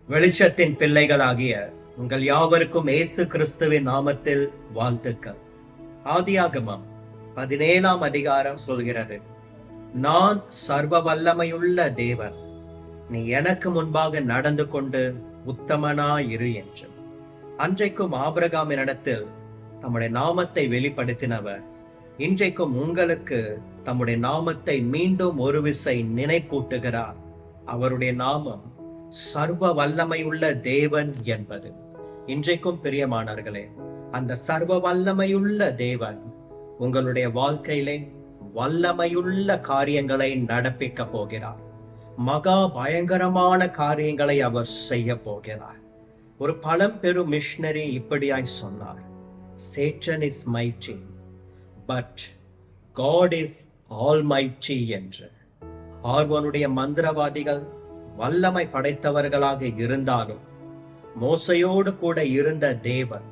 வெளிச்சத்தின் பிள்ளைகளாகிய உங்கள் யாவருக்கும் இயேசு கிறிஸ்துவின் நாமத்தில் வாழ்த்துக்கள். ஆதியாகமம் 17ஆம் அதிகாரம் சொல்கிறது, நான் சர்வ வல்லமையுள்ள தேவன், நீ எனக்கு முன்பாக நடந்து கொண்டு உத்தமனாயிரு என்று. அன்றைக்கும் ஆபிரகாமினிடத்தில் தம்முடைய நாமத்தை வெளிப்படுத்தினவர் இன்றைக்கும் உங்களுக்கு தம்முடைய நாமத்தை மீண்டும் ஒரு விசை நினைப்பூட்டுகிறார். அவருடைய நாமம் சர்வ வல்லமையுள்ள தேவன் என்பது. இன்றைக்கும் பிரியமானவர்களே, அந்த சர்வ வல்லமையுள்ள தேவன் உங்களுடைய வாழ்க்கையிலே வல்லமையுள்ள காரியங்களை நடப்பிக்க போகிறார். மகா பயங்கரமான காரியங்களை அவர் செய்ய போகிறார். ஒரு பழம்பெரும் மிஷனரி இப்படியாய் சொன்னார், Satan is mighty but God is almighty என்று. பார்வோனுடைய மந்திரவாதிகள் வல்லமை படைத்தவர்களாக இருந்தாலும் மோசையோடு கூட இருந்த தேவன்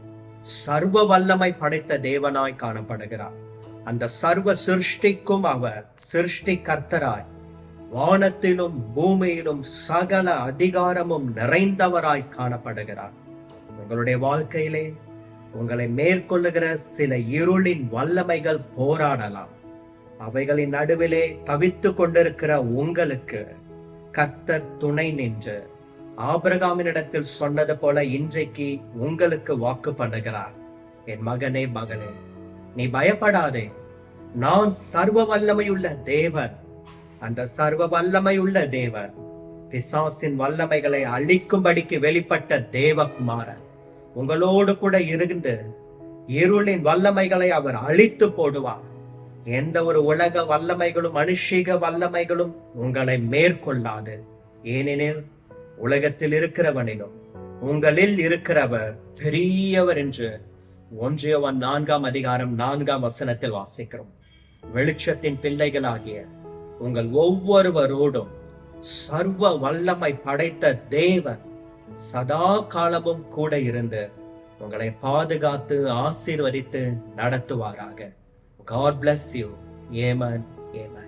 சர்வ வல்லமை படைத்த தேவனாய் காணப்படுகிறார். அந்த சர்வ சிருஷ்டிக்கும் அவர் சிருஷ்டி கர்த்தராய், வானத்திலும் பூமியிலும் சகல அதிகாரமும் நிறைந்தவராய் காணப்படுகிறார். உங்களுடைய வாழ்க்கையிலே உங்களை மேற்கொள்ளுகிற சில இருளின் வல்லமைகள் போராடலாம். அவைகளின் நடுவிலே தவித்து கொண்டிருக்கிற உங்களுக்கு கர்த்தர் துணை நின்று ஆபிரகாமினிடத்தில் சொன்னது போல இன்றைக்கு உங்களுக்கு வாக்கு பண்ணுகிறார். என் மகனே, மகனே, நீ பயப்படாதே, நான் சர்வ வல்லமையுள்ள தேவன். அந்த சர்வ வல்லமையுள்ள தேவன் பிசாசின் வல்லமைகளை அழிக்கும்படிக்கு வெளிப்பட்ட தேவகுமாரன் உங்களோடு கூட இருந்து இருளின் வல்லமைகளை அவர் அழித்து போடுவார். எந்த ஒரு உலக வல்லமைகளும் மனுஷிக வல்லமைகளும் உங்களை மேற்கொள்ளாது. ஏனெனில் உலகத்தில் இருக்கிறவனிலும் உங்களில் இருக்கிறவர் பெரியவர் என்று 1 யோவான் 4ஆம் அதிகாரம் 4ஆம் வசனத்தில் வாசிக்கிறோம். வெளிச்சத்தின் பிள்ளைகளாகிய உங்கள் ஒவ்வொருவரோடும் சர்வ வல்லமை படைத்த தேவன் சதா காலமும் கூட இருந்து உங்களை பாதுகாத்து ஆசீர்வதித்து நடத்துவாராக. God bless you. Amen. Amen.